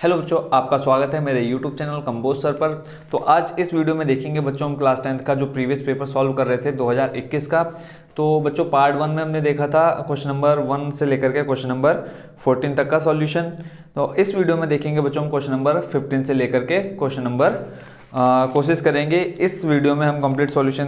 Hello बच्चों, आपका स्वागत है मेरे यूट्यूब चैनल कंबोज सर पर। तो आज इस वीडियो में देखेंगे बच्चों, हम क्लास 10th का जो प्रीवियस पेपर सॉल्व कर रहे थे 2021 का। तो बच्चों पार्ट 1 में हमने देखा था क्वेश्चन नंबर 1 से लेकर के क्वेश्चन नंबर 14 तक का सॉल्यूशन। तो इस वीडियो में देखेंगे बच्चों हम क्वेश्चन नंबर 15 से लेकर के क्वेश्चन नंबर कोशिश करेंगे इस वीडियो में हम कंप्लीट सॉल्यूशन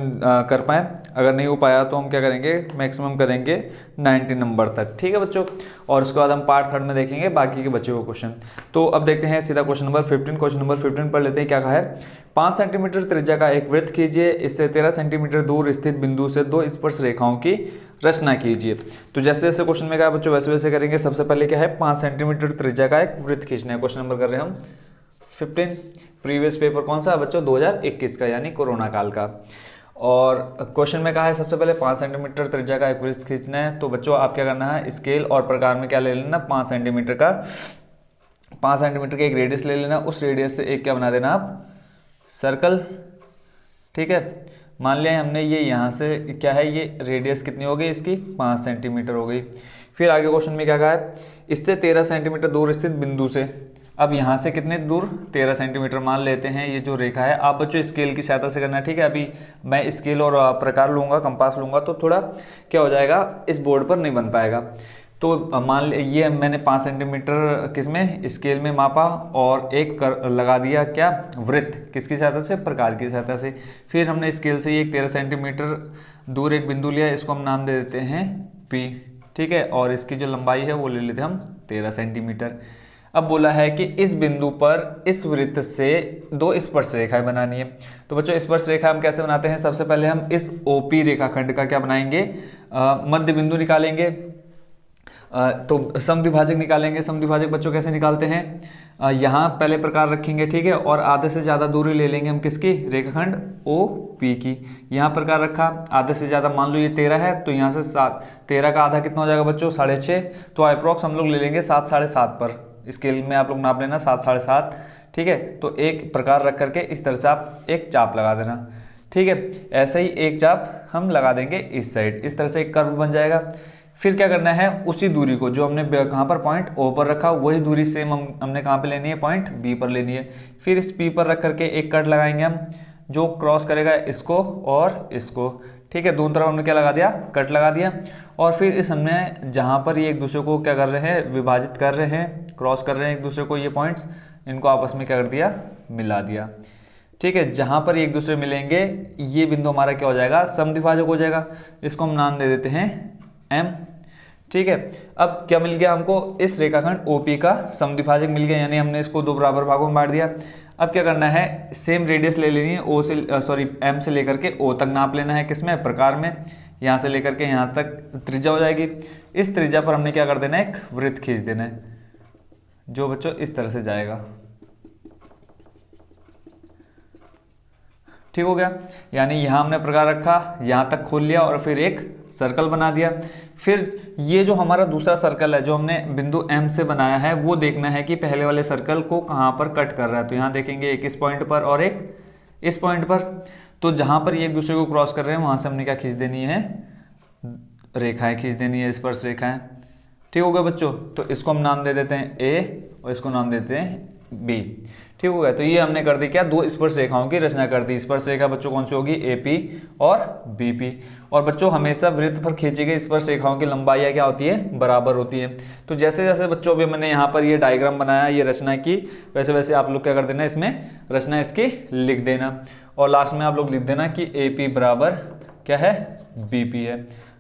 कर पाएँ। अगर नहीं हो पाया तो हम क्या करेंगे, मैक्सिमम करेंगे 90 नंबर तक। ठीक है बच्चों, और उसके बाद हम पार्ट 3 में देखेंगे बाकी के बचे हुए क्वेश्चन। तो अब देखते हैं सीधा क्वेश्चन नंबर 15। क्वेश्चन नंबर 15 पर लेते हैं। क्या कहा है, 5 सेंटीमीटर त्रिज्या का एक वृत्त कीजिए, इससे 13 सेंटीमीटर दूर स्थित बिंदु से दो स्पर्श रेखाओं की रचना कीजिए। तो जैसे जैसे क्वेश्चन में कहा बच्चों वैसे वैसे करेंगे। सबसे पहले क्या है, 5 सेंटीमीटर त्रिज्या का एक वृत्त खींचना है। क्वेश्चन नंबर कर रहे हैं हम 15। प्रीवियस पेपर कौन सा है बच्चों, 2021 का, यानी कोरोना काल का। और क्वेश्चन में कहा है सबसे पहले 5 सेंटीमीटर त्रिज्या का एक वृत्त खींचना है। तो बच्चों आप क्या करना है, स्केल और प्रकार में क्या ले लेना, 5 सेंटीमीटर का एक रेडियस ले लेना। उस रेडियस से एक क्या बना देना आप, सर्कल। ठीक है, मान लिया हमने ये यहाँ से क्या है, ये रेडियस कितनी हो गई इसकी, 5 सेंटीमीटर हो गई। फिर आगे क्वेश्चन में क्या कहा है, इससे 13 सेंटीमीटर दूर स्थित बिंदु से, अब यहाँ से कितने दूर, 13 सेंटीमीटर मान लेते हैं ये जो रेखा है। आप बच्चों स्केल की सहायता से करना है। ठीक है, अभी मैं स्केल और प्रकार लूँगा, कंपास लूँगा, तो थोड़ा क्या हो जाएगा, इस बोर्ड पर नहीं बन पाएगा। तो मान ये मैंने 5 सेंटीमीटर किस में, स्केल में मापा, और एक लगा दिया क्या, वृत्त, किसकी सहायता से, प्रकार की सहायता से। फिर हमने स्केल से एक 13 सेंटीमीटर दूर एक बिंदु लिया, इसको हम नाम दे देते हैं P। ठीक है, और इसकी जो लंबाई है वो ले लेते हैं हम 13 सेंटीमीटर। अब बोला है कि इस बिंदु पर इस वृत्त से दो स्पर्श रेखाएं बनानी है। तो बच्चों स्पर्श रेखा हम कैसे बनाते हैं, सबसे पहले हम इस OP रेखाखंड का क्या बनाएंगे, मध्य बिंदु निकालेंगे। तो समद्विभाजक निकालेंगे। समद्विभाजक बच्चों कैसे निकालते हैं, यहाँ पहले प्रकार रखेंगे। ठीक है, और आधे से ज़्यादा दूरी ले लेंगे हम किसकी, रेखाखंड OP की। यहाँ प्रकार रखा, आधे से ज़्यादा, मान लो ये 13 है, तो यहाँ से 7, 13 का आधा कितना हो जाएगा बच्चों, 6.5। तो अप्रॉक्स हम लोग ले लेंगे 7, 7.5 पर। स्केल में आप लोग नाप लेना 7, 7.5। ठीक है, तो एक प्रकार रख करके इस तरह से आप एक चाप लगा देना। ठीक है, ऐसे ही एक चाप हम लगा देंगे इस साइड, इस तरह से एक कर्व बन जाएगा। फिर क्या करना है, उसी दूरी को जो हमने कहाँ पर पॉइंट O पर रखा, वही दूरी सेम हमने कहाँ पे लेनी है, पॉइंट B पर लेनी है। फिर इस P पर रख करके एक कट लगाएंगे हम, जो क्रॉस करेगा इसको और इसको। ठीक है, दोनों तरफ हमने क्या लगा दिया, कट लगा दिया। और फिर इस हमने जहाँ पर ये एक दूसरे को क्या कर रहे हैं, विभाजित कर रहे हैं, क्रॉस कर रहे हैं एक दूसरे को, ये पॉइंट्स, इनको आपस में क्या कर दिया, मिला दिया। ठीक है, जहाँ पर एक दूसरे मिलेंगे ये बिंदु हमारा क्या हो जाएगा, समद्विभाजक हो जाएगा। इसको हम नाम दे देते हैं M। ठीक है, अब क्या मिल गया हमको, इस रेखाखंड OP का समद्विभाजक मिल गया, यानी हमने इसको दो बराबर भागों में बांट दिया। अब क्या करना है, सेम रेडियस ले लेनी है, M से लेकर के O तक नाप लेना है, किसमें, प्रकार में। यहाँ से लेकर के यहाँ तक त्रिज्या हो जाएगी। इस त्रिज्या पर हमने क्या कर देना है, एक वृत्त खींच देना है, जो बच्चों इस तरह से जाएगा। ठीक हो गया, यानी यहाँ हमने प्रकार रखा, यहाँ तक खोल लिया और फिर एक सर्कल बना दिया। फिर ये जो हमारा दूसरा सर्कल है जो हमने बिंदु M से बनाया है, वो देखना है कि पहले वाले सर्कल को कहाँ पर कट कर रहा है। तो यहाँ देखेंगे एक इस पॉइंट पर और एक इस पॉइंट पर। तो जहाँ पर ये एक दूसरे को क्रॉस कर रहे हैं वहाँ से हमने क्या खींच देनी है, रेखाएं खींच देनी है, स्पर्श रेखाएं। ठीक हो गया बच्चों, तो इसको हम नाम दे देते हैं A और इसको नाम देते हैं B। ठीक हो गया, तो ये हमने कर दी क्या, दो स्पर्श रेखाओं की रचना कर दी। स्पर्श रेखा बच्चों कौन सी होगी, AP और BP। और बच्चों हमेशा वृत्त पर खींची गई स्पर्श रेखाओं की लंबाई क्या होती है, बराबर होती है। तो जैसे जैसे बच्चों अभी मैंने यहाँ पर ये डायग्राम बनाया, ये रचना की, वैसे वैसे आप लोग क्या कर देना, इसमें रचना इसकी लिख देना। और लास्ट में आप लोग लिख देना कि AP बराबर क्या है, BP है।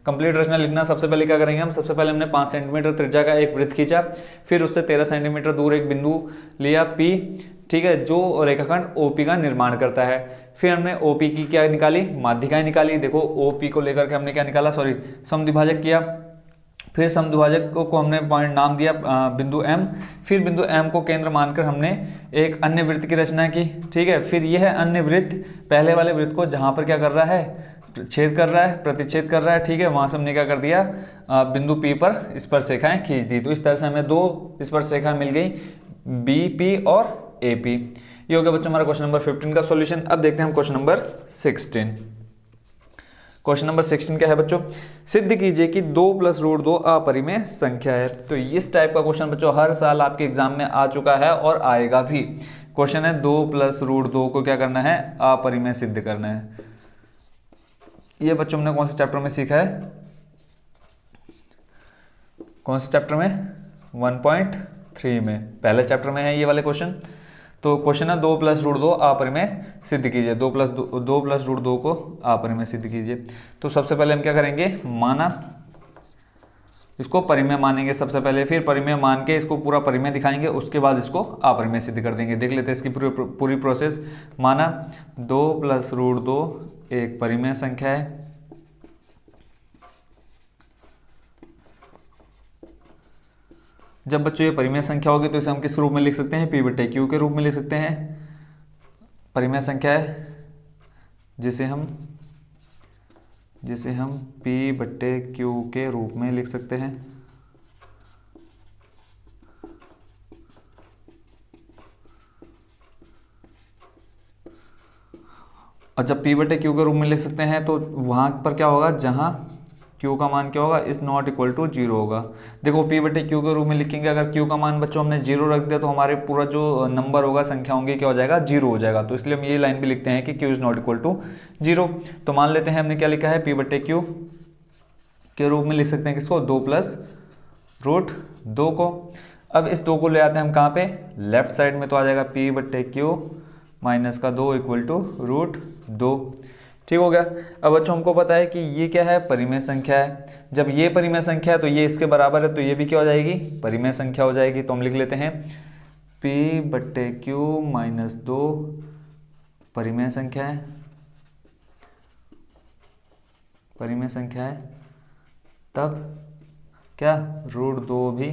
कंप्लीट रचना लिखना। सबसे पहले क्या करेंगे हम, सबसे पहले हमने 5 सेंटीमीटर त्रिज्या का एक वृत्त खींचा, फिर उससे 13 सेंटीमीटर दूर एक बिंदु लिया P। ठीक है, जो रेखाखंड OP का निर्माण करता है। फिर हमने OP की क्या निकाली, माध्यिकाएं निकाली। देखो OP को लेकर के हमने क्या निकाला, समद्विभाजक किया। फिर समद्विभाजक को हमने पॉइंट नाम दिया बिंदु M। फिर बिंदु M को केंद्र मानकर हमने एक अन्य वृत्त की रचना की। ठीक है, फिर यह है अन्य वृत्त, पहले वाले वृत्त को जहाँ पर क्या कर रहा है, छेद कर रहा है, प्रतिच्छेद कर रहा है। ठीक है, वहां से हमने क्या कर दिया, बिंदु P पर स्पर्श रेखाएं खींच दी। तो इस तरह से हमें दो स्पर्श रेखाएं मिल गई, BP और AP। ये हो गया बच्चों हमारा क्वेश्चन नंबर 15 का सॉल्यूशन। अब देखते हैं हम क्वेश्चन नंबर 16। क्वेश्चन नंबर 16 क्या है बच्चों, सिद्ध कीजिए कि 2 + √2 अपरिमेय संख्या है। तो इस टाइप का क्वेश्चन बच्चों हर साल आपके एग्जाम में आ चुका है और आएगा भी। क्वेश्चन है 2 + √2 को क्या करना है, अपरिमेय सिद्ध करना है। ये बच्चों हमने कौन से चैप्टर में सीखा है, कौन से चैप्टर में, 1.3 में, पहले चैप्टर में है ये वाले क्वेश्चन। तो क्वेश्चन है 2 + √2 अपरिमेय सिद्ध कीजिए, 2 + √2 को अपरिमेय सिद्ध कीजिए। तो सबसे पहले हम क्या करेंगे, माना, इसको परिमेय मानेंगे सबसे पहले, फिर परिमेय मान के इसको पूरा परिमेय दिखाएंगे, उसके बाद इसको अपरिमेय सिद्ध कर देंगे। देख लेते हैं इसकी पूरी प्रोसेस। माना 2 + √2 एक परिमेय संख्या है, जब बच्चों ये परिमेय संख्या होगी तो इसे हम किस रूप में लिख सकते हैं, P/Q के रूप में लिख सकते हैं। परिमेय संख्या है जिसे हम P/Q के रूप में लिख सकते हैं। और जब P/Q के रूप में लिख सकते हैं तो वहां पर क्या होगा, जहां Q का मान क्या होगा, इज नॉट इक्वल टू 0 होगा। देखो P/Q के रूप में लिखेंगे, अगर Q का मान बच्चों हमने 0 रख दिया तो हमारे पूरा जो नंबर होगा, संख्या होंगी, क्या हो जाएगा, 0 हो जाएगा। तो इसलिए हम ये लाइन भी लिखते हैं कि Q is not equal to 0। तो मान लेते हैं हमने क्या लिखा है, P/Q के रूप में लिख सकते हैं किसको, 2 + √2 को। अब इस 2 को ले आते हैं हम कहाँ पे, लेफ्ट साइड में, तो आ जाएगा P/Q -2 इक्वल टू √2। ठीक हो गया। अब बच्चों हमको पता है कि ये क्या है, परिमेय संख्या है। जब ये परिमेय संख्या है तो ये इसके बराबर है, तो ये भी क्या हो जाएगी, परिमेय संख्या हो जाएगी। तो हम लिख लेते हैं P/Q -2 परिमेय संख्या है, परिमेय संख्या है, तब क्या √2 भी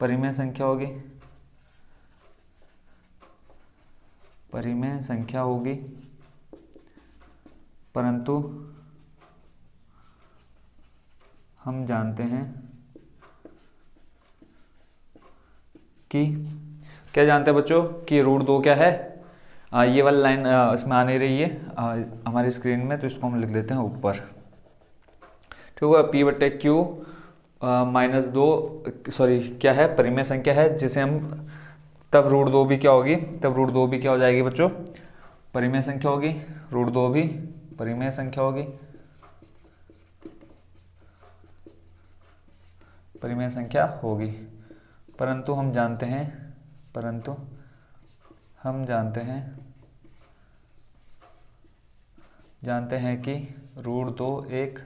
परिमेय संख्या होगी, परिमेय संख्या होगी, परंतु हम जानते हैं कि, क्या जानते हैं बच्चों, कि √2 क्या है, ये वाली लाइन इसमें आ नहीं रही है हमारी स्क्रीन में, तो इसको हम लिख लेते हैं ऊपर। ठीक होगा, P/Q -2 सॉरी क्या है, परिमेय संख्या है, जिसे हम तब √2 भी क्या होगी, तब √2 भी क्या हो जाएगी बच्चों, परिमेय संख्या होगी, √2 भी परिमेय संख्या होगी, परिमेय संख्या होगी। परंतु हम जानते हैं, परंतु हम जानते हैं कि √2 एक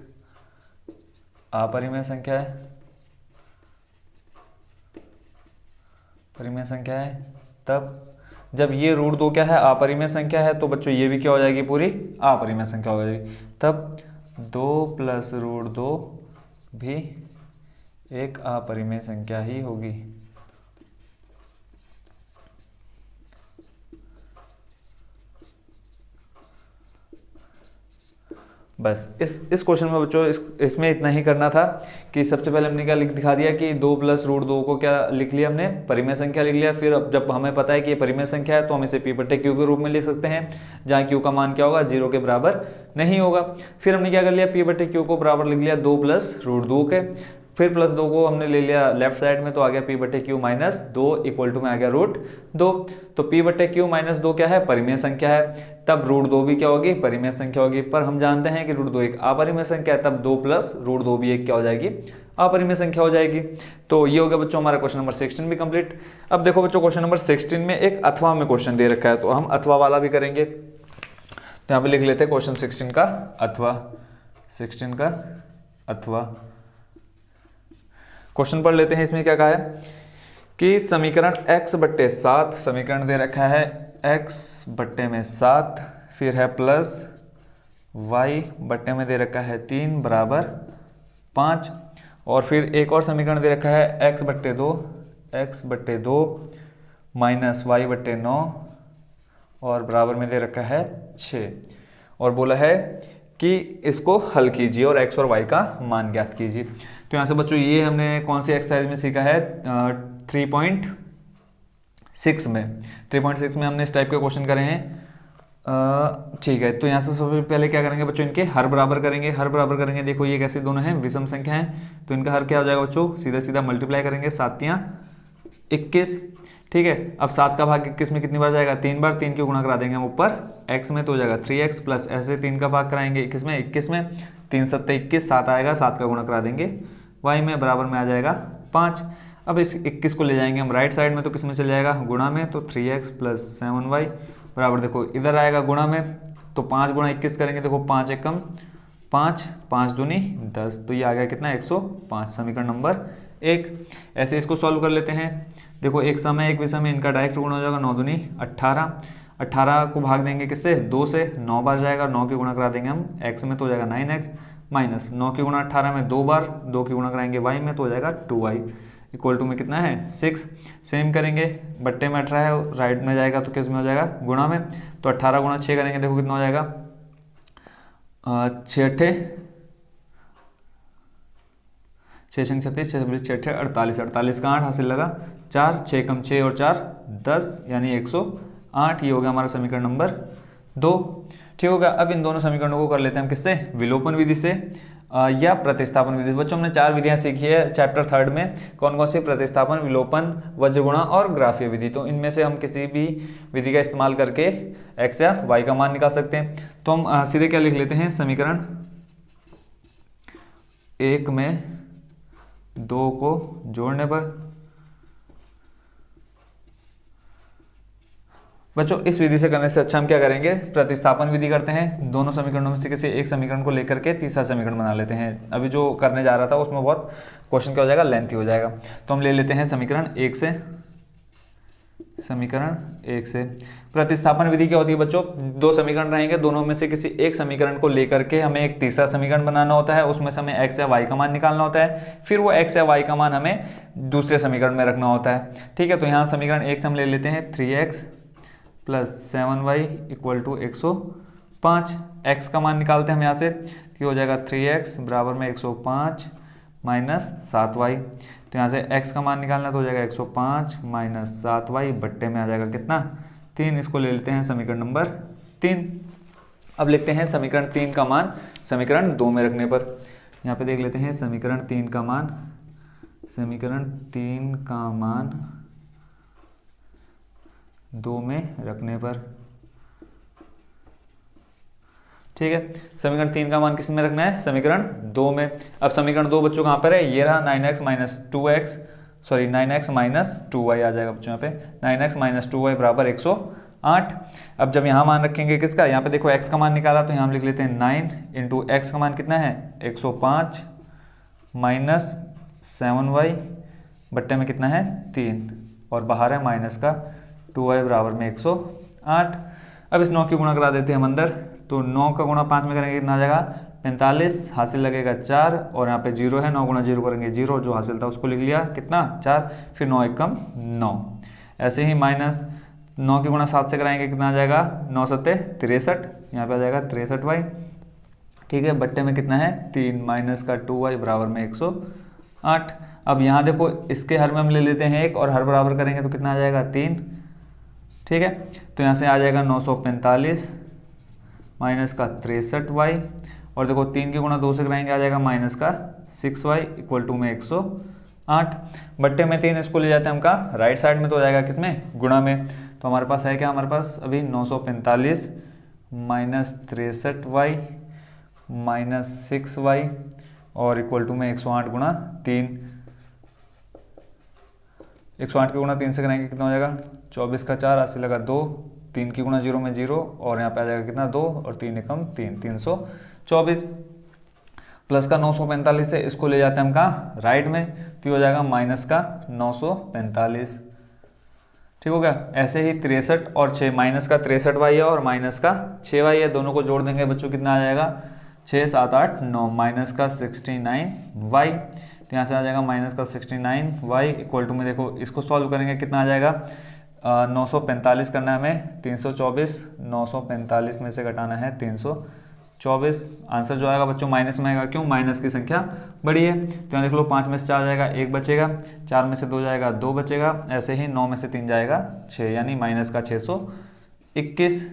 अपरिमेय संख्या है, परिमेय संख्या है। तब जब ये √2 क्या है, अपरिमेय संख्या है, तो बच्चों ये भी क्या हो जाएगी, पूरी अपरिमेय संख्या हो जाएगी। तब 2 + √2 भी एक अपरिमेय संख्या ही होगी। बस इस क्वेश्चन में बच्चों इसमें इतना ही करना था कि सबसे पहले हमने क्या लिख दिखा दिया कि 2 + √2 को क्या लिख लिया हमने, परिमेय संख्या लिख लिया। फिर अब जब हमें पता है कि ये परिमेय संख्या है तो हम इसे P/Q के रूप में लिख सकते हैं, जहाँ Q का मान क्या होगा, 0 के बराबर नहीं होगा। फिर हमने क्या कर लिया, P/Q को बराबर लिख लिया 2 + √2 के, फिर +2 को हमने ले लिया लेफ्ट साइड में, तो आ गया P/Q -2 इक्वल टू में आ गया √2। तो P/Q -2 क्या है, परिमेय संख्या है, तब √2 भी क्या होगी, परिमेय संख्या होगी। पर हम जानते हैं कि √2 एक अपरिमेय संख्या है, तब 2 + √2 भी एक क्या हो जाएगी, अपरिमेय संख्या हो जाएगी। तो ये हो गया बच्चों हमारा क्वेश्चन नंबर 16 भी कंप्लीट। अब देखो बच्चों क्वेश्चन नंबर 16 में एक अथवा में क्वेश्चन दे रखा है, तो हम अथवा वाला भी करेंगे। तो यहाँ पे लिख लेते हैं क्वेश्चन 16 का अथवा, 16 का अथवा। क्वेश्चन पढ़ लेते हैं। इसमें क्या कहा है कि समीकरण x/7, समीकरण दे रखा है x/7, फिर है प्लस y/में दे रखा है 3 = 5, और फिर एक और समीकरण दे रखा है x/2 माइनस y/9 और बराबर में दे रखा है 6, और बोला है कि इसको हल कीजिए और x और y का मान ज्ञात कीजिए। तो यहाँ से बच्चों ये हमने कौन सी एक्सरसाइज में सीखा है, 3.6 में। 3.6 में हमने इस टाइप के क्वेश्चन करे हैं। ठीक है, तो यहाँ से सबसे पहले क्या करेंगे बच्चों, इनके हर बराबर करेंगे। हर बराबर करेंगे, देखो ये कैसे दोनों हैं, विषम संख्या हैं, तो इनका हर क्या हो जाएगा बच्चों, सीधा सीधा मल्टीप्लाई करेंगे, 7 तियां 21। ठीक है, अब 7 का भाग 21 में कितनी बार जाएगा, 3 बार। 3 की गुणा करा देंगे हम ऊपर x में, तो हो जाएगा 3x प्लस ऐसे 3 का भाग कराएंगे 21 में, 21 में 3 7 21, 7 आएगा, 7 का गुणा करा देंगे y में, बराबर में आ जाएगा 5। अब इस 21 को ले जाएंगे हम राइट साइड में, तो किस में चल जाएगा, गुणा में, तो 3x प्लस 7y बराबर, देखो इधर आएगा गुणा में, तो 5 गुणा 21 करेंगे, देखो 5 एकम 5, 5 दूनी 10, तो ये आ गया कितना 105, समीकरण नंबर 1। ऐसे इसको सॉल्व कर लेते हैं। देखो एक समय एक विषम में, इनका डायरेक्ट गुणा हो जाएगा, 9 दूनी 18, 18 को भाग देंगे किससे, 2 से, 9 बार जाएगा, 9 की गुणा करा देंगे हम x में, तो हो जाएगा 9x माइनस 9 की गुणा 18 में 2 बार, 2 की गुणा कराएंगे y में, तो हो जाएगा 2y इक्वल टू में कितना है 6। सेम करेंगे, बट्टे में 18 है, राइट में जाएगा तो किस में हो जाएगा, गुणा में, तो 18 गुणा 6 करेंगे, देखो कितना हो जाएगा, 6 अट्ठे 6 छंग 36, 6 48, 48 का 8 हासिल लगा 4, 6 कम 6 और 4 10, यानी 108। ये हो गया हमारा समीकरण नंबर 2। ठीक होगा। अब इन दोनों समीकरणों को कर लेते हैं हम किससे, विलोपन विधि से या प्रतिस्थापन विधि से। बच्चों हमने 4 विधियां सीखी है चैप्टर 3 में, कौन कौन सी, प्रतिस्थापन, विलोपन, वज्रगुणा और ग्राफीय विधि। तो इनमें से हम किसी भी विधि का इस्तेमाल करके x या y का मान निकाल सकते हैं। तो हम सीधे क्या लिख लेते हैं, समीकरण 1 में 2 को जोड़ने पर, बच्चों इस विधि से करने से अच्छा हम क्या करेंगे, प्रतिस्थापन विधि करते हैं। दोनों समीकरणों में से किसी एक समीकरण को लेकर के तीसरा समीकरण बना लेते हैं। अभी जो करने जा रहा था उसमें बहुत क्वेश्चन क्या हो जाएगा, लेंथी हो जाएगा। तो हम ले लेते हैं समीकरण 1 से, समीकरण 1 से प्रतिस्थापन विधि क्या होती है बच्चों, 2 समीकरण रहेंगे, दोनों में से किसी एक समीकरण को लेकर के हमें एक तीसरा समीकरण बनाना होता है, उसमें से हमें x या y का मान निकालना होता है, फिर वो x या y का मान हमें दूसरे समीकरण में रखना होता है। ठीक है, तो यहाँ समीकरण 1 से हम ले लेते हैं 3x plus 7y equal to 105। x का मान निकालते हैं हम यहाँ से, तो हो जाएगा 3x बराबर में 105 माइनस 7y। तो यहाँ से x का मान निकालना तो हो जाएगा 105 माइनस 7y, बट्टे में आ जाएगा कितना 3। इसको ले लेते हैं समीकरण नंबर 3। अब लिखते हैं समीकरण 3 का मान समीकरण 2 में रखने पर। यहाँ पे देख लेते हैं समीकरण 3 का मान, समीकरण 3 का मान 2 में रखने पर। ठीक है, समीकरण 3 का मान किस में रखना है, समीकरण 2 में। अब समीकरण 2 बच्चों कहाँ पर है, ये रहा 9x minus 2x, sorry 9x minus 2y आ जाएगा बच्चों यहाँ पे, 9x माइनस 2y बराबर 108। अब जब यहाँ मान रखेंगे किसका, यहाँ पे देखो x का मान निकाला, तो यहाँ हम लिख लेते हैं 9 इंटू x का मान कितना है 105 माइनस 7y, बट्टे में कितना है 3, और बाहर है माइनस का 2y बराबर में 108। अब इस 9 की गुणा करा देते हैं हम अंदर, तो 9 का गुणा 5 में करेंगे कितना आ जाएगा 45, हासिल लगेगा 4, और यहाँ पे 0 है, 9 गुणा 0 करेंगे 0, जो हासिल था उसको लिख लिया कितना 4, फिर 9 एकम 9। ऐसे ही माइनस 9 की गुणा 7 से कराएंगे कितना आ जाएगा 9 सत्ते 63, यहाँ पे आ जाएगा 63y। ठीक है, बट्टे में कितना है 3 माइनस का 2y बराबर में 108। अब यहाँ देखो इसके हर में हम ले लेते हैं 1 और हर बराबर करेंगे तो कितना आ जाएगा 3। ठीक है, तो यहाँ से आ जाएगा 945 माइनस का 63y, और देखो 3 की गुणा 2 से कराएंगे आ जाएगा माइनस का 6y इक्वल टू में 108। बट्टे में 3, इसको ले जाते हैं हम कहाँ, राइट साइड में, तो हो जाएगा किसमें, गुणा में। तो हमारे पास है क्या, हमारे पास अभी 945 माइनस 63y माइनस 6y और इक्वल टू में 108 गुणा 3। 108 की गुणा 3 से कराएंगे कितना हो जाएगा 24 का 4, हासिल लगा 2, 3 की गुणा 0 में 0, और यहाँ पे आ जाएगा कितना 2, और 3 एकम 3, 324 प्लस का 945 है, इसको ले जाते हैं हम कहाँ, राइट में, तो हो जाएगा माइनस का 945। ठीक हो गया। ऐसे ही 63 और 6, माइनस का 63y है और माइनस का 6y है, दोनों को जोड़ देंगे बच्चों कितना आ जाएगा 6 7 8 9, माइनस का 69y। तो यहाँ से आ जाएगा माइनस का 69y इक्वल टू में, देखो इसको सॉल्व करेंगे कितना आ जाएगा 945 करना है हमें 324, 945 में से घटाना है 324। आंसर जो आएगा बच्चों माइनस में आएगा, क्यों, माइनस की संख्या बड़ी है। तो यहाँ देख लो 5 में से 4 जाएगा 1 बचेगा, 4 में से 2 जाएगा 2 बचेगा, ऐसे ही 9 में से 3 जाएगा 6, यानी माइनस का 621।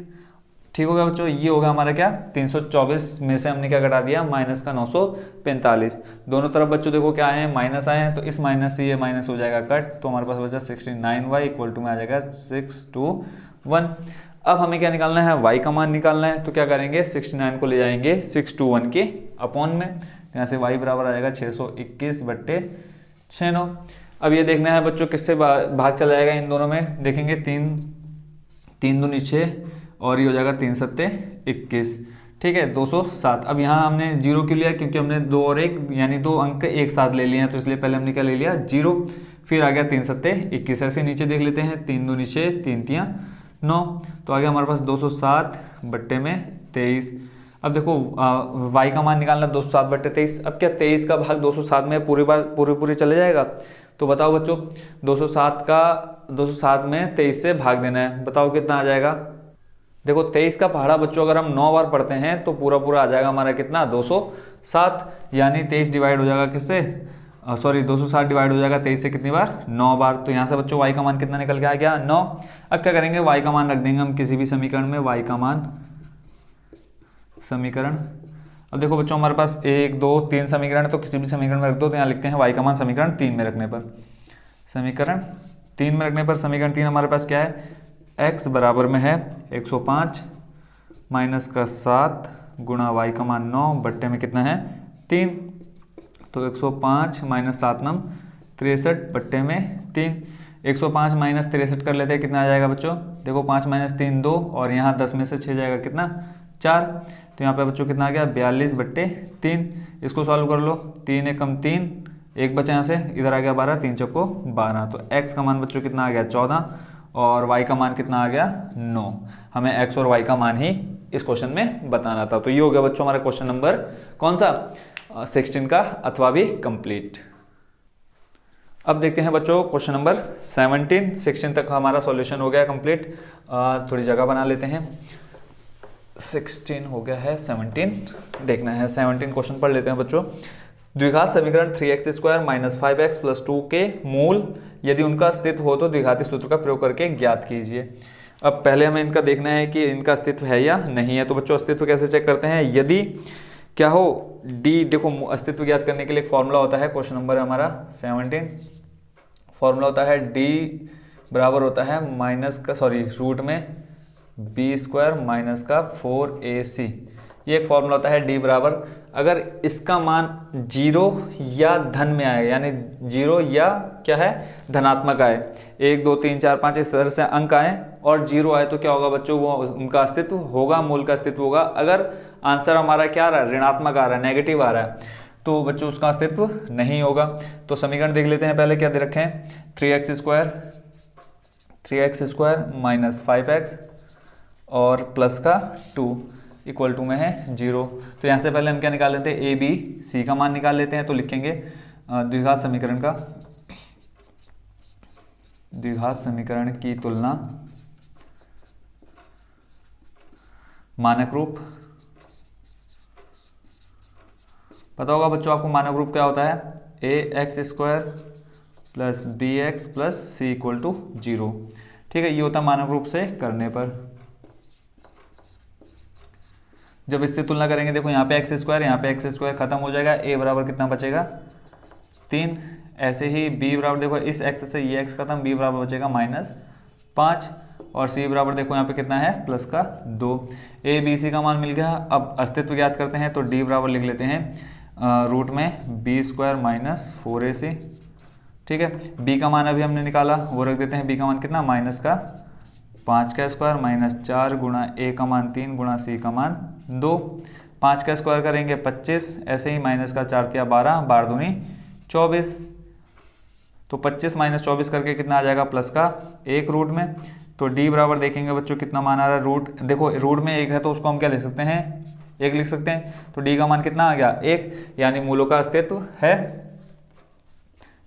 ठीक हो गया बच्चों, ये होगा हमारा क्या 324 में से हमने क्या घटा दिया माइनस का 945। दोनों तरफ बच्चों देखो क्या आए हैं माइनस आए हैं, तो इस माइनस से ये माइनस हो जाएगा कट, तो हमारे पास बचा 69y इक्वल टू में आ जाएगा 621। अब हमें क्या निकालना है, y का मान निकालना है, तो क्या करेंगे 69 को ले जाएंगे 621 के अपॉन में, यहाँ से y बराबर आ जाएगा 621/69। अब ये देखना है बच्चों किससे भाग चला जाएगा इन दोनों में, देखेंगे 3 दूनी 6 और ये हो जाएगा 3 सत्ते 21, ठीक है 207। अब यहाँ हमने जीरो क्यों लिया, क्योंकि हमने 2 और 1 यानी 2 अंक एक साथ ले लिए हैं, तो इसलिए पहले हमने क्या ले लिया 0, फिर आ गया 3 सत्ते 21। ऐसे नीचे देख लेते हैं 3 दूनी 6 3 तियाँ 9, तो आ गया हमारे पास 207/23। अब देखो y का मान निकालना 207/23। अब क्या 23 का भाग 207 में पूरी चले जाएगा, तो बताओ बच्चों 207 में 23 से भाग देना है, बताओ कितना आ जाएगा। देखो 23 का पहाड़ा बच्चों अगर हम 9 बार पढ़ते हैं तो पूरा आ जाएगा हमारा कितना 207, यानी 23 डिवाइड हो जाएगा किससे, सॉरी 207 डिवाइड हो जाएगा 23 से कितनी बार 9 बार। तो यहाँ से बच्चों y का मान कितना निकल के आ गया 9। अब क्या करेंगे y का मान रख देंगे हम किसी भी समीकरण में, y का मान समीकरण। अब देखो बच्चों हमारे पास 1 2 3 समीकरण है, तो किसी भी समीकरण में रख दो, तो यहाँ लिखते हैं y का मान समीकरण 3 में रखने पर, समीकरण 3 में रखने पर समीकरण 3 हमारे पास क्या है, x बराबर में है 105 माइनस का 7 गुणा y का मान 9 बट्टे में कितना है 3, तो 105 माइनस 7 नम 63 बट्टे में 3। 105 माइनस 63 कर लेते हैं, कितना आ जाएगा बच्चों, देखो 5 माइनस 3 2, और यहाँ 10 में से 6 जाएगा कितना 4, तो यहाँ पे बच्चों कितना आ गया 42/3। इसको सॉल्व कर लो, 3 एक कम 3, एक बचा यहाँ से, इधर आ गया 12, 3 चौको 12, तो x का मान बच्चों कितना आ गया 14 और y का मान कितना आ गया 9। हमें x और y का मान ही इस क्वेश्चन में बताना था। तो ये हो गया बच्चों हमारा क्वेश्चन नंबर कौन सा 16 का अथवा भी कंप्लीट। अब देखते हैं बच्चों क्वेश्चन नंबर 17। 16 तक हमारा सॉल्यूशन हो गया कंप्लीट। थोड़ी जगह बना लेते हैं, 16 हो गया है, 17 देखना है। 17 क्वेश्चन पढ़ लेते हैं बच्चों। द्विघात समीकरण 3x² माइनस 5x प्लस 2 के मूल यदि उनका अस्तित्व हो तो द्विघाती सूत्र का प्रयोग करके ज्ञात कीजिए। अब पहले हमें इनका देखना है कि इनका अस्तित्व है या नहीं है। तो बच्चों अस्तित्व कैसे चेक करते हैं, यदि क्या हो डी, देखो अस्तित्व ज्ञात करने के लिए एक फॉर्मूला होता है, क्वेश्चन नंबर है हमारा 17, फॉर्मूला होता है डी बराबर होता है रूट में b² माइनस का 4ac। ये एक फॉर्मूला होता है डी बराबर, अगर इसका मान 0 या धन में आए, यानी 0 या क्या है धनात्मक आए, 1 2 3 4 5 इस तरह से अंक आए और 0 आए, तो क्या होगा बच्चों, वो उनका अस्तित्व होगा, मूल का अस्तित्व होगा। अगर आंसर हमारा क्या आ रहा है, ऋणात्मक आ रहा है, नेगेटिव आ रहा है, तो बच्चों उसका अस्तित्व नहीं होगा। तो समीकरण देख लेते हैं, पहले क्या दे रखे हैं, 3x² माइनस 5x और प्लस का 2 इक्वल टू में है 0। तो यहाँ से पहले हम क्या निकाल लेते हैं, ए बी सी का मान निकाल लेते हैं। तो लिखेंगे द्विघात समीकरण की तुलना मानक रूप। पता होगा बच्चों आपको मानक रूप क्या होता है, ax² plus bx plus C equal to 0। ठीक है, ये होता है मानक रूप से करने पर। जब इससे तुलना करेंगे, देखो यहाँ पे x², यहाँ पे x² खत्म हो जाएगा, a बराबर कितना बचेगा 3। ऐसे ही b बराबर, देखो इस x से ये x खत्म, b बराबर बचेगा -5 और c बराबर देखो यहाँ पे कितना है प्लस का 2। a b c का मान मिल गया। अब अस्तित्व ज्ञात करते हैं, तो d बराबर लिख लेते हैं रूट में b² माइनस 4ac। ठीक है, b का मान अभी हमने निकाला, वो रख देते हैं, b का मान कितना माइनस का 5 का स्क्वायर माइनस 4 गुणा a का मान 3 गुणा c का मान 2। 5 का स्क्वायर करेंगे 25, ऐसे ही माइनस का 4 तिया 12, 12 दूनी 24। तो 25 माइनस 24 करके कितना आ जाएगा प्लस का 1 रूट में। तो d बराबर देखेंगे बच्चों कितना मान आ रहा है, रूट देखो रूट में 1 है तो उसको हम क्या लिख सकते हैं, 1 लिख सकते हैं। तो d का मान कितना आ गया 1, यानी मूलों का अस्तित्व है।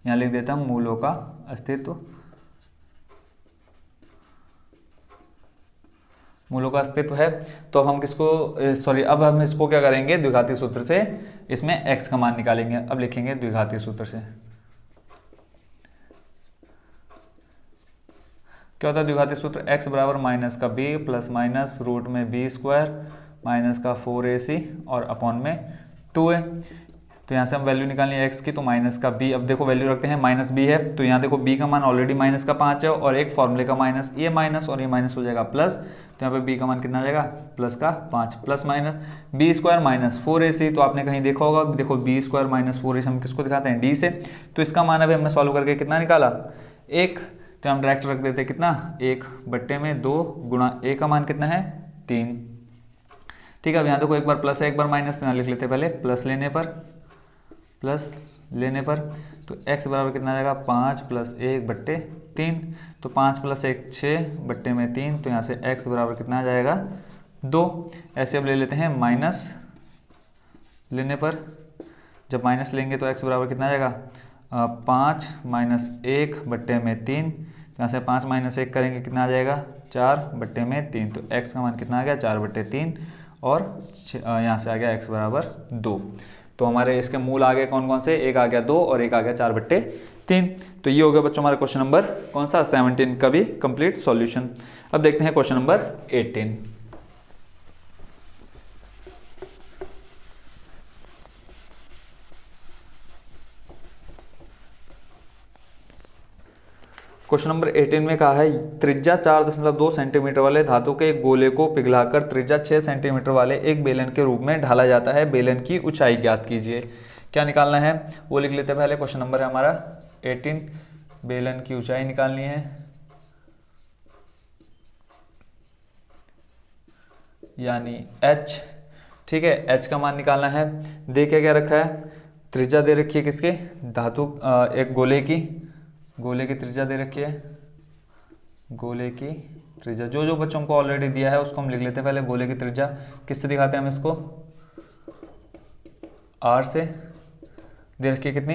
यहाँ लिख देता हूँ मूलों का अस्तित्व, मूलों का अस्तित्व है। तो अब हम अब हम इसको क्या करेंगे, द्विघाती सूत्र से इसमें x का मान निकालेंगे। अब लिखेंगे द्विघाती सूत्र से, क्या होता है द्विघाती सूत्र, x बराबर माइनस का b प्लस माइनस रूट में b स्क्वायर माइनस का 4ac और अपॉन में 2a। तो यहाँ से हम वैल्यू निकालनी है x की, तो माइनस का b, अब देखो वैल्यू रखते हैं माइनस b है, तो यहाँ देखो b का मान ऑलरेडी माइनस का 5 है और एक फॉर्मूले का माइनस, ये माइनस और ये माइनस हो जाएगा प्लस, तो यहाँ पे b का मान कितना आ जाएगा प्लस का 5 plus minus b square minus 4ac। तो आपने कहीं देखा होगा, देखो b स्क्वायर माइनस 4ac हम किसको दिखाते हैं, d से, तो इसका मान अभी हमने सॉल्व करके कितना निकाला 1, तो हम डायरेक्ट रख देते हैं कितना 1 बट्टे में 2 गुणा a का मान कितना है 3। ठीक है, अब यहाँ देखो एक बार प्लस है एक बार माइनस, तो यहाँ लिख लेते हैं पहले प्लस लेने पर तो x बराबर कितना आ जाएगा 5 प्लस 1 बट्टे 3, तो 5 प्लस 1 6 बट्टे में 3, तो यहाँ से x बराबर कितना आ जाएगा 2। ऐसे अब ले लेते हैं माइनस लेने पर, जब माइनस लेंगे तो x बराबर कितना आ जाएगा 5 माइनस 1 बट्टे में 3, तो यहाँ से 5 माइनस 1 करेंगे कितना आ जाएगा 4 बट्टे में 3, तो x का मान कितना आ गया 4 बट्टे 3 और यहाँ से आ गया x बराबर 2। तो हमारे इसके मूल आ गए कौन कौन से, एक आ गया 2 और एक आ गया 4 बट्टे 3। तो ये हो गया बच्चों हमारा क्वेश्चन नंबर कौन सा 17 का भी कंप्लीट सॉल्यूशन। अब देखते हैं क्वेश्चन नंबर 18। क्वेश्चन नंबर 18 में कहा है त्रिज्या 4.2 सेंटीमीटर वाले धातु के एक गोले को पिघलाकर त्रिज्या 6 सेंटीमीटर वाले एक बेलन के रूप में ढाला जाता है, बेलन की ऊंचाई ज्ञात कीजिए। क्या निकालना है वो लिख लेते हैं पहले। क्वेश्चन नंबर है हमारा 18, बेलन की ऊंचाई निकालनी है, यानी h। ठीक है, h का मान निकालना है। देखिए क्या रखा है, त्रिज्या दे रखी है किसके, धातु एक गोले की त्रिज्या दे रखी है, गोले की त्रिज्या जो जो बच्चों को ऑलरेडी दिया है उसको हम लिख लेते हैं पहले। गोले की त्रिज्या किससे दिखाते हैं हम इसको, r से दे रखी है कितनी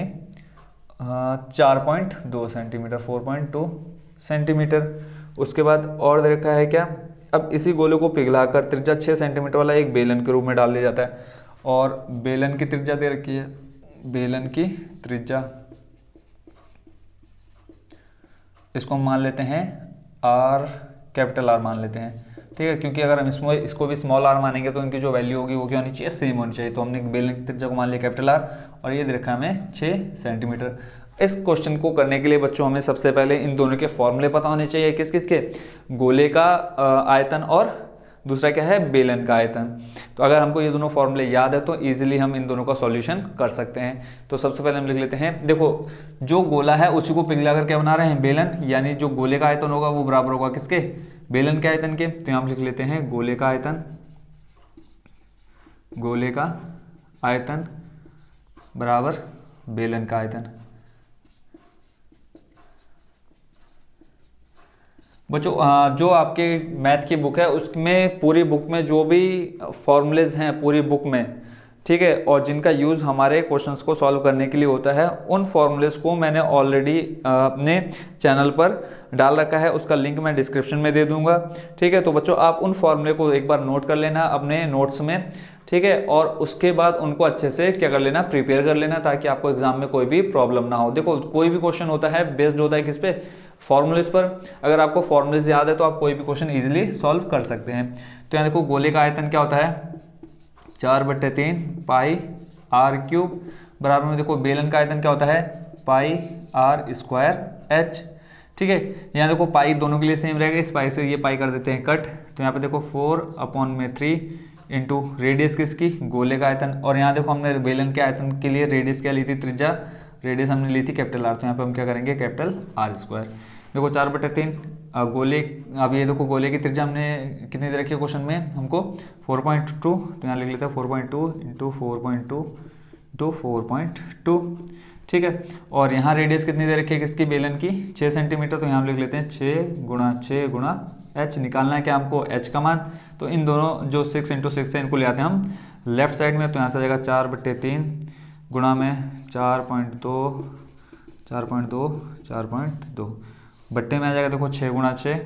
4.2 सेंटीमीटर 4.2 सेंटीमीटर। उसके बाद और दे रखा है क्या, अब इसी गोले को पिघलाकर त्रिज्या 6 सेंटीमीटर वाला एक बेलन के रूप में डाल दिया जाता है, और बेलन की त्रिज्या दे रखी है, बेलन की त्रिज्या इसको हम मान लेते हैं r, कैपिटल R मान लेते हैं। ठीक है, क्योंकि अगर हम इसको भी स्मॉल r मानेंगे तो इनकी जो वैल्यू होगी वो क्या होनी चाहिए, सेम होनी चाहिए। तो हमने बेलन की त्रिज्या को मान लिया कैपिटल R और ये दे रखा है हमें 6 सेंटीमीटर। इस क्वेश्चन को करने के लिए बच्चों हमें सबसे पहले इन दोनों के फॉर्मूले पता होने चाहिए, किस किस के, गोले का आयतन और दूसरा क्या है बेलन का आयतन। तो अगर हमको ये दोनों फॉर्मूले याद है तो इजीली हम इन दोनों का सॉल्यूशन कर सकते हैं। तो सबसे पहले हम लिख लेते हैं, देखो जो गोला है उसी को पिघलाकर क्या बना रहे हैं, बेलन, यानी जो गोले का आयतन होगा वो बराबर होगा किसके, बेलन के आयतन के। तो यहाँ हम लिख लेते हैं गोले का आयतन बराबर बेलन का आयतन। बच्चों जो आपके मैथ की बुक है उसमें पूरी बुक में जो भी फॉर्मूलेज हैं पूरी बुक में, ठीक है, और जिनका यूज़ हमारे क्वेश्चंस को सॉल्व करने के लिए होता है, उन फॉर्मूलेज को मैंने ऑलरेडी अपने चैनल पर डाल रखा है, उसका लिंक मैं डिस्क्रिप्शन में दे दूंगा। ठीक है, तो बच्चों आप उन फॉर्मूले को एक बार नोट कर लेना अपने नोट्स में, ठीक है, और उसके बाद उनको अच्छे से क्या कर लेना, प्रिपेयर कर लेना, ताकि आपको एग्जाम में कोई भी प्रॉब्लम ना हो। देखो कोई भी क्वेश्चन होता है बेस्ड होता है किस पे, फॉर्मूलेज पर। अगर आपको फॉर्मूलेज याद है तो आप कोई भी क्वेश्चन इजीली सॉल्व कर सकते हैं। तो यहाँ देखो गोले का आयतन क्या होता है 4/3 पाई r क्यूब, बराबर में देखो बेलन का आयतन क्या होता है पाई r स्क्वायर h। ठीक है, यहाँ देखो पाई दोनों के लिए सेम रहेगा, इस पाई से ये पाई कर देते हैं कट। तो यहाँ पे देखो 4/3 इंटू रेडियस किसकी, गोले का आयतन, और यहाँ देखो हमने बेलन के आयतन के लिए रेडियस क्या ली थी, त्रिज्या, रेडियस हमने ली थी कैपिटल R। तो यहाँ पे हम क्या करेंगे कैपिटल R स्क्वायर। देखो 4/3 गोले, अब ये देखो गोले की त्रिज्या हमने कितनी दे रखी है क्वेश्चन में हमको 4.2, तो यहाँ लिख लेते हैं 4.2 इंटू 4.2 इंटू 4.2। ठीक है, और यहाँ रेडियस कितनी दे रखी है किसकी, बेलन की 6 सेंटीमीटर। तो यहाँ हम लिख लेते हैं 6 गुणा h। निकालना है क्या हमको h का मान, तो इन दोनों जो 6 इंटू 6 है इनको ले आते हैं हम लेफ्ट साइड में। तो यहाँ से आ जाएगा 4/3 गुणा में 4.2 बट्टे में आ जाएगा देखो 6 गुणा 6।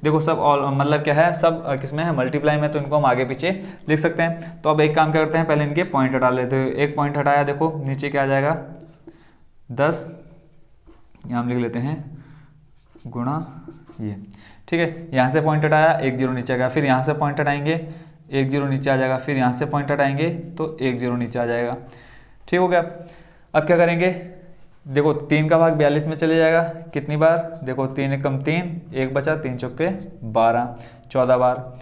देखो सब ऑल मतलब क्या है, सब किसमें है, मल्टीप्लाई में, तो इनको हम आगे पीछे लिख सकते हैं। तो अब एक काम क्या करते हैं, पहले इनके पॉइंट हटा लेते हैं। एक पॉइंट हटाया, देखो नीचे क्या आ जाएगा 10, यहाँ हम लिख लेते हैं गुणा ये, ठीक है। यहाँ से पॉइंट हटाया, 1 0 नीचे आ गया, फिर यहाँ से पॉइंट हटाएंगे 1 0 नीचे आ जाएगा, फिर यहाँ से पॉइंट हटाएंगे तो 1 0 नीचे आ जाएगा, ठीक हो गया। अब क्या करेंगे, देखो 3 का भाग 42 में चले जाएगा, कितनी बार, देखो 3 एकम 3, 1 बचा, 3 चौके 12, 14 बार,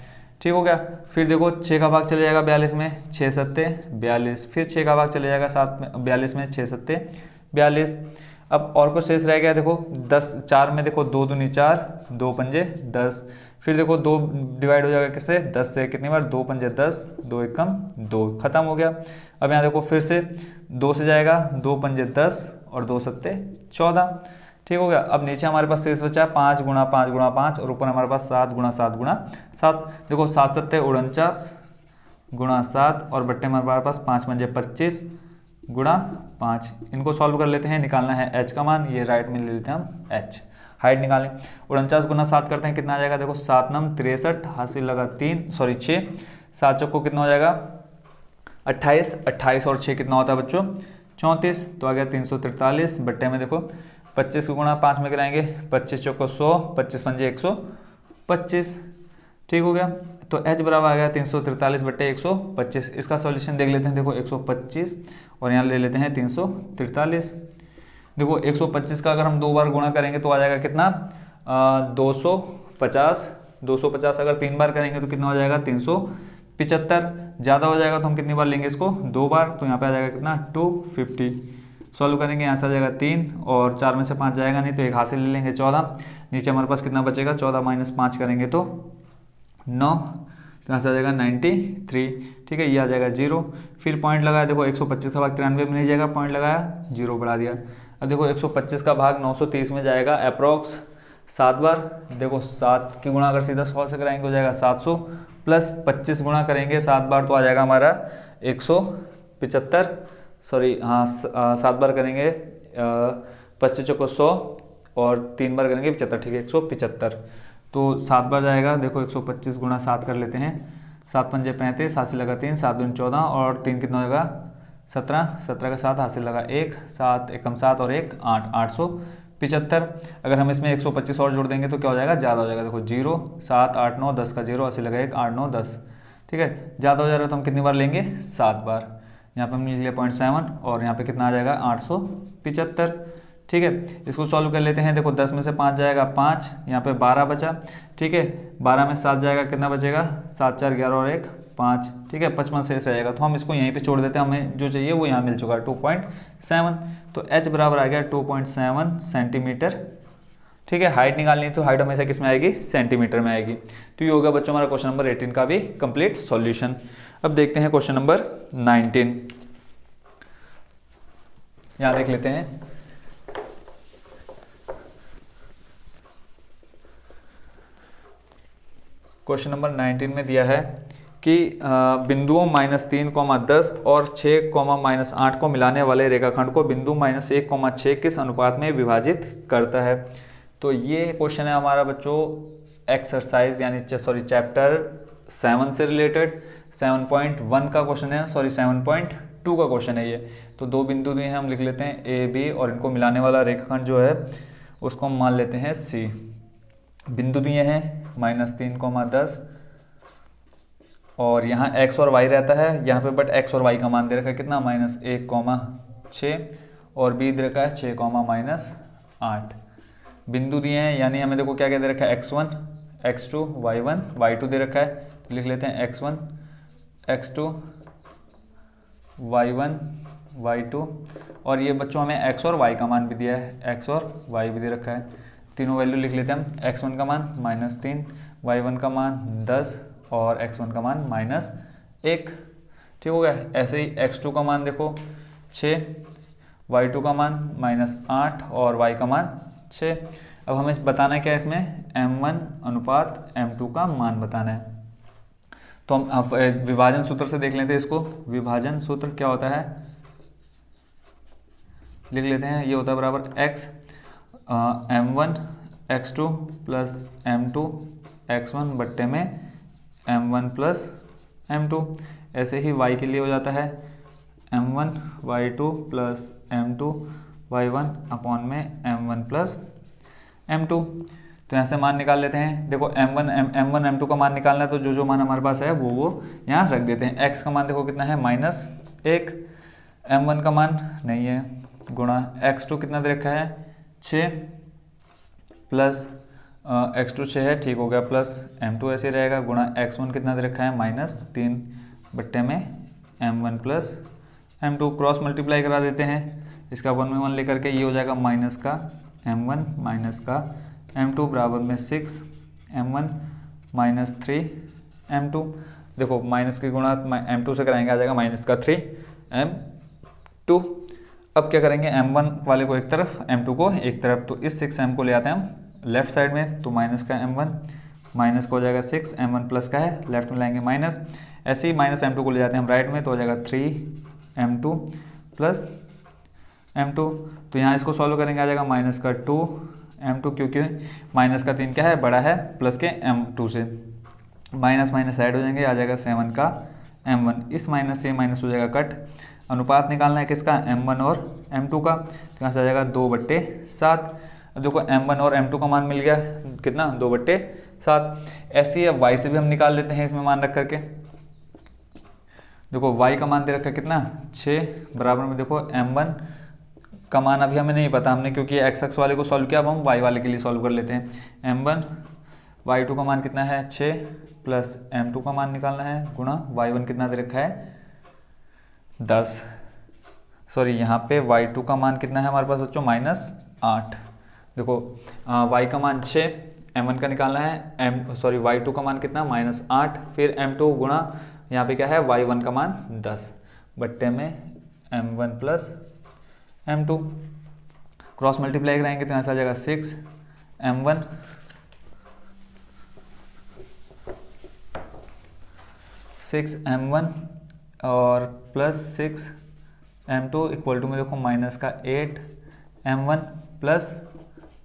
ठीक हो गया। फिर देखो 6 का भाग चले जाएगा 42 में, 6 सत्ते 42, फिर 6 का भाग चले जाएगा 7 में 42 में, 6 सत्ते 42। अब और कुछ शेष रह गया, देखो 10 4 में, देखो 2 दूनी 4, 2 पंजे 10, फिर देखो 2 डिवाइड हो जाएगा किससे, 10 से, कितनी बार, 2 पंजे 10, 2 एकम 2, खत्म हो गया। अब यहाँ देखो फिर से 2 से जाएगा, 2 पंजे 10 और 2 सत्ते 14, ठीक हो गया। अब नीचे हमारे पास शेष बचा 5 गुणा 5 गुणा 5 और ऊपर हमारे पास 7 गुणा 7 गुणा 7। देखो 7 सत्ते 49 गुणा 7 और बट्टे में हमारे पास 5 पंजे 25 गुणा 5। इनको सॉल्व कर लेते हैं, निकालना है h का मान, ये राइट में ले लेते हैं हम h, हाइट निकालें। 49 गुना 7 करते हैं, कितना आ जाएगा, देखो 7 नम 63, हासिल लगा 6, 7 चौको कितना हो जाएगा 28, 28 और 6 कितना होता है बच्चों 34, तो आ गया 343। बट्टे में देखो 25 को गुणा 5 में कराएंगे, 25 चौको 100, 25 पंजे 125, ठीक हो गया। तो h बराबर आ गया 343 बट्टे 125। इसका सॉल्यूशन देख लेते हैं, देखो 125 और यहाँ ले लेते हैं 343। देखो 125 का अगर हम 2 बार गुणा करेंगे तो आ जाएगा कितना 250, 250 अगर 3 बार करेंगे तो कितना हो जाएगा 375, ज़्यादा हो जाएगा तो हम कितनी बार लेंगे इसको 2 बार, तो यहाँ पे आ जाएगा कितना 250। सॉल्व करेंगे, यहाँ से आ जाएगा 3 और 4 में से 5 जाएगा नहीं तो एक हासिल ले लेंगे 14, नीचे हमारे पास कितना बचेगा 14 माइनस 5 करेंगे तो 9, तो यहाँ से आ जाएगा 93, ठीक है, ये आ जाएगा 0। फिर पॉइंट लगाया, देखो 125 का भाग 93 में नहीं जाएगा, पॉइंट लगाया 0 बढ़ा दिया। अब देखो 125 का भाग 930 में जाएगा अप्रॉक्स 7 बार, देखो 7 की गुणा अगर सीधा 100 से कराएंगे हो जाएगा 700 प्लस 25 गुणा करेंगे 7 बार तो आ जाएगा हमारा 175, सॉरी हाँ 7 बार करेंगे 25 चौको 100 और 3 बार करेंगे 75, ठीक है 175, तो 7 बार जाएगा। देखो 125 गुणा 7 कर लेते हैं, 7 पंजे 35, हासिल लगा 3, 7 दूनी 14 और 3 कितना होगा 17, 17 का 7 हासिल लगा 1, 7 एकम 7 और 1 8, 875। अगर हम इसमें 125 और जोड़ देंगे तो क्या हो जाएगा, ज़्यादा हो जाएगा, देखो 0 7 8 9 10 का 0, हासिल लगा 1 8 9 10, ठीक है, ज़्यादा हो जा रहा है तो हम कितनी बार लेंगे 7 बार। यहाँ पे हम लिख लिया 0.7 और यहाँ पे कितना आ जाएगा 875, ठीक है। इसको सॉल्व कर लेते हैं, देखो 10 में से 5 जाएगा 5, यहाँ पे 12 बचा, ठीक है, 12 में 7 जाएगा कितना बचेगा 7 4 11 और 1 5, ठीक है, 55 शेष आएगा, तो हम इसको यहीं पे छोड़ देते हैं, हमें जो चाहिए वो यहाँ मिल चुका है 2.7, तो h बराबर आ गया 2.7 सेंटीमीटर, ठीक है। हाइट निकालनी है तो हाइट हमेशा किस में आएगी, सेंटीमीटर में आएगी। तो ये होगा बच्चों हमारा क्वेश्चन नंबर 18 का भी कंप्लीट सॉल्यूशन। अब देखते हैं क्वेश्चन नंबर 19, यहाँ देख लेते हैं। क्वेश्चन नंबर 19 में दिया है कि बिंदुओं -3, 10 और 6, -8 को मिलाने वाले रेखाखंड को बिंदु -1, 6 किस अनुपात में विभाजित करता है। तो ये क्वेश्चन है हमारा बच्चों एक्सरसाइज यानी चैप्टर 7 से रिलेटेड, 7.1 का क्वेश्चन है, 7.2 का क्वेश्चन है ये। तो 2 बिंदु दिए हैं, हम लिख लेते हैं ए बी और इनको मिलाने वाला रेखाखंड जो है उसको हम मान लेते हैं सी। बिंदु दिए हैं -3, 10 और यहाँ x और y रहता है यहाँ पे, बट x और y का मान दे रखा है कितना -1, 6 और b दे रखा है 6, -8। बिंदु दिए हैं यानी हमें देखो क्या क्या दे रखा है x1, x2, y1, y2 दे रखा है, तो लिख लेते हैं x1, x2, y1, y2 और ये बच्चों हमें x और y का मान भी दिया है, x और y भी दे रखा है। तीनों वैल्यू लिख लेते हैं हम, x1 का मान -3, y1 का मान 10 और x1 का मान -1, ठीक हो गया। ऐसे ही x2 का मान देखो 6, y2 का मान -8 और y का मान 6। अब हमें बताना है क्या है इसमें, m1 अनुपात m2 का मान बताना है। तो हम विभाजन सूत्र से देख लेते हैं इसको। विभाजन सूत्र क्या होता है, लिख लेते हैं, ये होता है बराबर x m1 x2 plus m2 x1 बट्टे में m1 प्लस m2। ऐसे ही y के लिए हो जाता है m1 y2 plus m2 y1 upon में m1 प्लस m2। तो यहाँ से मान निकाल लेते हैं। देखो m1 m2 का मान निकालना है, तो जो जो मान हमारे पास है वो यहाँ रख देते हैं। x का मान देखो कितना है -1, m1 का मान नहीं है, गुणा x2 कितना दे रखा है 6, प्लस x2 6 है, ठीक हो गया, प्लस m2 ऐसे रहेगा, गुणा x1 कितना दे रखा है -3 बट्टे में m1 plus m2। Cross multiply करा देते हैं, इसका 1 में 1 लेकर के, ये हो जाएगा माइनस का m1 माइनस का m2 बराबर में 6 m1 माइनस 3 m2। देखो माइनस की गुणा m2 से कराएंगे, आ जाएगा माइनस का 3 m2। अब क्या करेंगे, m1 वाले को एक तरफ, m2 को एक तरफ, तो इस 6m को ले आते हैं हम लेफ्ट साइड में, तो माइनस का m1 माइनस का हो जाएगा 6, m1 प्लस का है, लेफ्ट में लाएंगे माइनस। ऐसे ही माइनस m2 को ले जाते हैं हम राइट में, तो हो जाएगा 3m2 प्लस m2। तो यहाँ इसको सॉल्व करेंगे, आ जाएगा माइनस का 2m2, क्योंकि माइनस का 3 क्या है बड़ा है प्लस के m2 से, माइनस माइनस ऐड हो जाएंगे, आ जाएगा 7 का m1। इस माइनस से माइनस हो जाएगा कट। अनुपात निकालना है किसका, m1 और m2 का, तो यहाँ से आ जाएगा 2/7। देखो m1 और m2 का मान मिल गया कितना 2/7। ऐसे ही अब y से भी हम निकाल लेते हैं इसमें मान रख करके। देखो y का मान दे रखा है कितना 6, बराबर में देखो m1 का मान अभी हमें नहीं पता हमने, क्योंकि x अक्ष वाले को सॉल्व किया, अब हम y वाले के लिए सॉल्व कर लेते हैं। m1 y2 का मान कितना है 6, प्लस m2 का मान निकालना है, गुणा y1 कितना दे रखा है 10। सॉरी, यहाँ पे y2 का मान कितना है हमारे पास बच्चों -8। देखो y का मान 6, m1 का निकालना है, y2 का मान कितना -8, फिर m2 गुणा यहाँ पे क्या है y1 का मान 10 बट्टे में m1 plus m2। Cross multiply कराएंगे तो यहाँ से आ जाएगा 6m1 6m1 और प्लस 6m2 इक्वल टू में देखो माइनस का 8m1 प्लस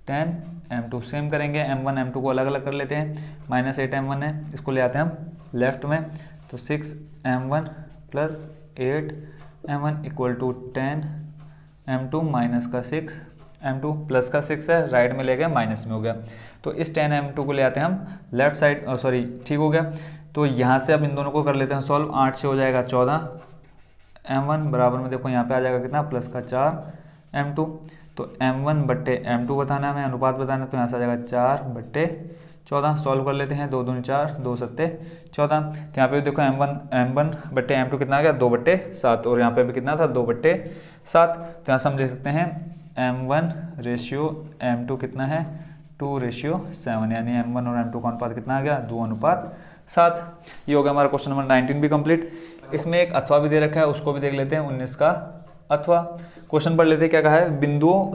10m2। सेम करेंगे, m1 m2 को अलग अलग कर लेते हैं, -8m1 है, इसको ले आते हैं हम लेफ्ट में, तो 6m1 plus 8m1 equal to 10m2 minus का 6m2, प्लस का 6 है, राइट में ले गए माइनस में हो गया, तो इस 10m2 को ले आते हैं हम लेफ्ट साइड, सॉरी ठीक हो गया। तो यहाँ से अब इन दोनों को कर लेते हैं सॉल्व, 8 से हो जाएगा 14m1 बराबर में देखो यहाँ पे आ जाएगा कितना प्लस का 4m2। तो m1 बट्टे m2 बताना है हमें, अनुपात बताना है, तो यहाँ से आ जाएगा 4/14। सॉल्व कर लेते हैं, 2 दूनी 4, 2 सत्ते 14। तो यहाँ पे देखो m1 बट्टे m2 कितना आ गया 2/7, और यहाँ पे भी कितना था 2/7। तो यहाँ से हम देख सकते हैं m1 रेशियो m2 कितना है 2:7, यानी m1 और m2 का अनुपात कितना आ गया 2:7। ये हो गया हमारा क्वेश्चन नंबर 19 भी कंप्लीट। इसमें एक अथवा भी दे रखा है, उसको भी देख लेते हैं, 19 का अथवा। क्वेश्चन पढ़ लेते हैं, क्या कहा है, बिंदुओं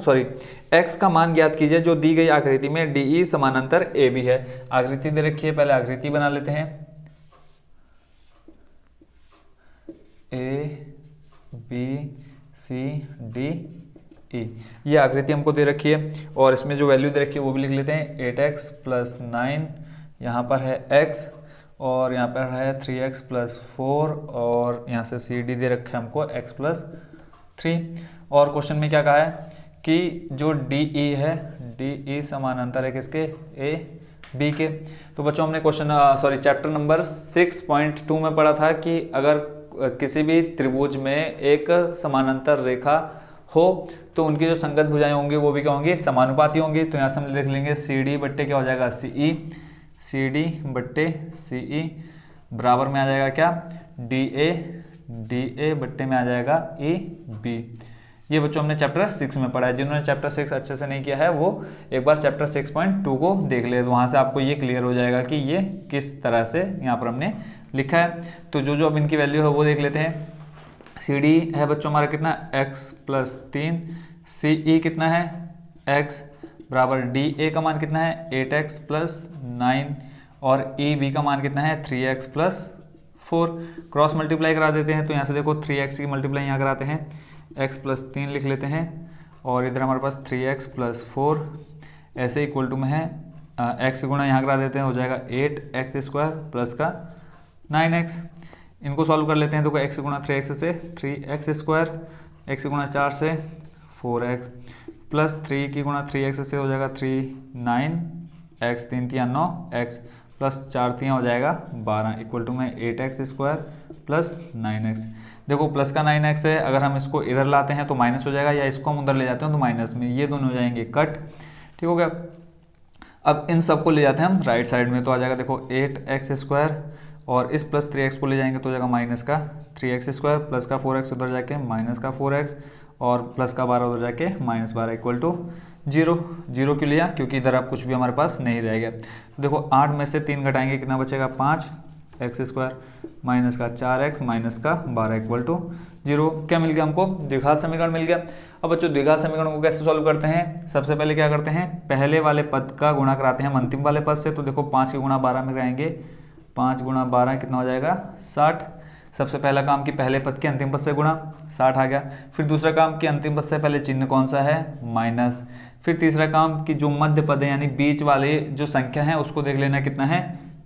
x का मान ज्ञात कीजिए जो दी गई आकृति में DE समानांतर AB है। आकृति दे रखी है, पहले आकृति बना लेते हैं, ABCDE, ये आकृति हमको दे रखी है, और इसमें जो वैल्यू दे रखी है वो भी लिख लेते हैं, 8x + 9, यहाँ पर है x, और यहाँ पर है 3x + 4, और यहाँ से CD दे रखा है हमको x + 3। और क्वेश्चन में क्या कहा है कि जो DE है, DE समानांतर है किसके, AB के। तो बच्चों हमने क्वेश्चन चैप्टर नंबर 6.2 में पढ़ा था कि अगर किसी भी त्रिभुज में एक समानांतर रेखा हो तो उनकी जो संगत भुजाएं होंगी वो भी क्या होंगी, समानुपाती होंगी। तो यहाँ से हम लिख लेंगे CD बट्टे क्या हो जाएगा CE, CD बट्टे CE बराबर में आ जाएगा क्या DA बट्टे में आ जाएगा EB। ये बच्चों हमने चैप्टर 6 में पढ़ा है। जिन्होंने चैप्टर 6 अच्छे से नहीं किया है वो एक बार चैप्टर 6.2 को देख ले, तो वहाँ से आपको ये क्लियर हो जाएगा कि ये किस तरह से यहाँ पर हमने लिखा है। तो जो जो अब इनकी वैल्यू है वो देख लेते हैं। CD है बच्चों हमारा कितना x + 3, CE कितना है x बराबर DA का मान कितना है 8x + 9, और EB का मान कितना है 3x + 4। क्रॉस मल्टीप्लाई करा देते हैं, तो यहाँ से देखो 3x की मल्टीप्लाई यहाँ कराते हैं, x + 3 लिख लेते हैं, और इधर हमारे पास 3x + 4 ऐसे इक्वल टू में है x गुणा यहाँ करा देते हैं, हो जाएगा 8x² प्लस का 9x। इनको सॉल्व कर लेते हैं, तो x गुणा 3x से 3x², x गुणा 4 से 4x, प्लस 3 की गुणा 3x से हो जाएगा 3 9 x 3 3 9 x प्लस 4 3 हो जाएगा 12 इक्वल टू में 8x स्क्वायर प्लस 9x। देखो प्लस का 9x है, अगर हम इसको इधर लाते हैं तो माइनस हो जाएगा, या इसको हम उधर ले जाते हैं तो माइनस में, ये दोनों हो जाएंगे कट। ठीक हो गया। अब इन सबको ले जाते हैं हम राइट साइड में, तो आ जाएगा देखो 8x स्क्वायर और इस प्लस 3x को ले जाएंगे तो हो जाएगा माइनस का 3x स्क्वायर प्लस का 4x उधर जाके माइनस का 4x और प्लस का 12 उधर जाके माइनस 12 इक्वल टू 0। 0 क्यों लिया? क्योंकि इधर अब कुछ भी हमारे पास नहीं रहेगा। तो देखो 8 में से 3 घटाएंगे कितना बचेगा 5x स्क्वायर माइनस का 4x माइनस का 12 इक्वल टू 0। क्या मिल गया हमको? द्विघात समीकरण मिल गया। अब बच्चों द्विघात समीकरण को कैसे सॉल्व करते हैं? सबसे पहले क्या करते हैं, पहले वाले पद का गुणा कराते हैं हम अंतिम वाले पद से। तो देखो 5 के गुणा 12 में कराएंगे, 5 गुणा 12 कितना हो जाएगा 60। सबसे पहला काम कि पहले पद के अंतिम पद से गुणा, 60 आ गया। फिर दूसरा काम कि अंतिम पद से पहले चिन्ह कौन सा है, माइनस। फिर तीसरा काम कि जो मध्य पद है यानी बीच वाले जो संख्या है उसको देख लेना कितना है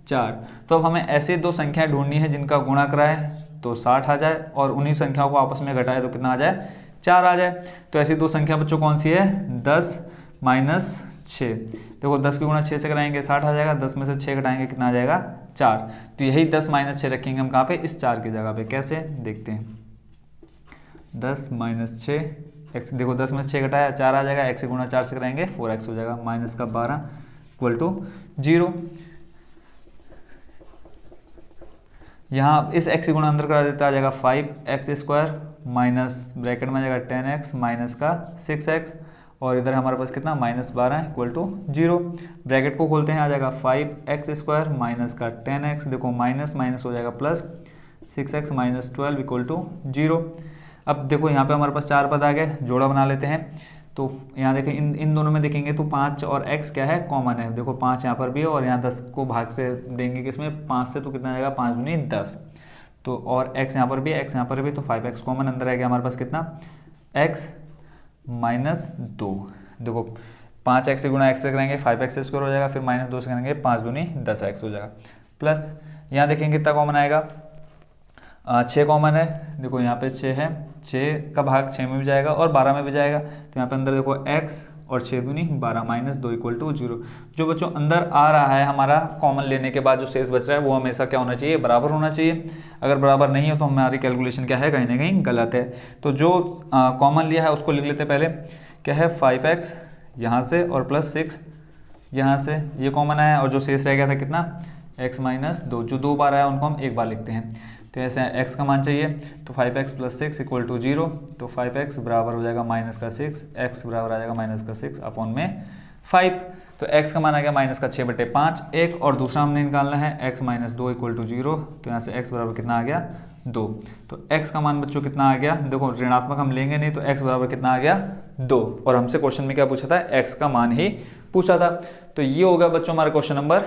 4। तो अब हमें ऐसे दो संख्याएं ढूंढनी है जिनका गुणा कराए तो 60 आ जाए और उन्हीं संख्याओं को आपस में घटाए तो कितना आ जाए 4 आ जाए। तो ऐसी दो संख्या बच्चों कौन सी है 10 माइनस 6। देखो 10 की गुणा 6 से कराएंगे 60 आ जाएगा, 10 में से 6 घटाएंगे कितना आ जाएगा 4। तो यही 10 माइनस 6 रखेंगे हम कहाँ पे, इस 4 की जगह पे। कैसे देखते हैं, 10 माइनस 6 एक्स, देखो 10 में से 6 घटाया 4 आ जाएगा, x से गुणा 4 से कराएंगे 4x हो जाएगा माइनस का 12 इक्वल टू 0। यहाँ इस x से गुणा अंदर करा देता आ जाएगा 5x स्क्वायर माइनस ब्रैकेट में आ जाएगा 10x माइनस का 6x और इधर हमारे पास कितना माइनस 12 इक्वल टू 0। ब्रैकेट को खोलते हैं आ जाएगा 5x स्क्वायर माइनस का 10x, देखो माइनस माइनस हो जाएगा plus 6x minus 12 equal to 0। अब देखो यहाँ पे हमारे पास 4 पद आ गए, जोड़ा बना लेते हैं। तो यहाँ देखें इन दोनों में देखेंगे तो 5 और x क्या है कॉमन है। देखो 5 यहाँ पर भी है और यहाँ 10 को भाग से देंगे किसमें 5 से, तो कितना आ जाएगा 5 दूनी 10। तो और x यहाँ पर भी x यहाँ पर भी, तो 5x कॉमन अंदर आ गया हमारे पास कितना x माइनस 2। देखो 5x से गुणा x से करेंगे 5x स्क्वायर हो जाएगा, फिर माइनस 2 से करेंगे 5 दूनी 10x हो जाएगा। प्लस यहाँ देखेंगे कितना कॉमन आएगा 6 कॉमन है। देखो यहाँ पे 6 है, 6 का भाग 6 में भी जाएगा और 12 में भी जाएगा। तो यहाँ पे अंदर देखो x और 6 दूनी 12 माइनस 2 इक्वल टू 0। जो बच्चों अंदर आ रहा है हमारा कॉमन लेने के बाद जो शेष बच रहा है वो हमेशा क्या होना चाहिए, बराबर होना चाहिए। अगर बराबर नहीं हो तो हमारी कैलकुलेशन क्या है, कहीं ना कहीं गलत है। तो जो कॉमन लिया है उसको लिख लेते पहले, क्या है 5x यहाँ से और प्लस 6 यहाँ से, ये कॉमन आया और जो शेष रह गया था कितना x माइनस 2, जो 2 बार आया उनको हम एक बार लिखते हैं। तो ऐसे x का मान चाहिए तो 5x प्लस 6 इक्वल टू 0। तो 5x बराबर हो जाएगा माइनस का 6, x बराबर आ जाएगा माइनस का 6 अपॉन में 5। तो x का मान आ गया माइनस का 6/5 एक, और दूसरा हमने निकालना है x माइनस 2 इक्वल टू 0। तो यहाँ से x बराबर कितना आ गया 2। तो x का मान बच्चों कितना आ गया, देखो ऋणात्मक हम लेंगे नहीं, तो x बराबर कितना आ गया 2। और हमसे क्वेश्चन में क्या पूछा था, x का मान ही पूछा था। तो ये होगा बच्चों हमारा क्वेश्चन नंबर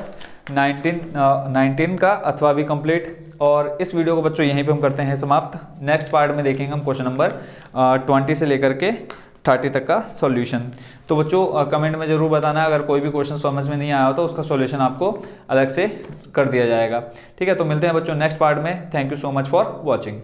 19 का अथवा भी कंप्लीट। और इस वीडियो को बच्चों यहीं पे हम करते हैं समाप्त। नेक्स्ट पार्ट में देखेंगे हम क्वेश्चन नंबर 20 से लेकर के 30 तक का सॉल्यूशन। तो बच्चों कमेंट में जरूर बताना अगर कोई भी क्वेश्चन समझ में नहीं आया हो तो उसका सॉल्यूशन आपको अलग से कर दिया जाएगा। ठीक है, तो मिलते हैं बच्चों नेक्स्ट पार्ट में। Thank you so much for watching.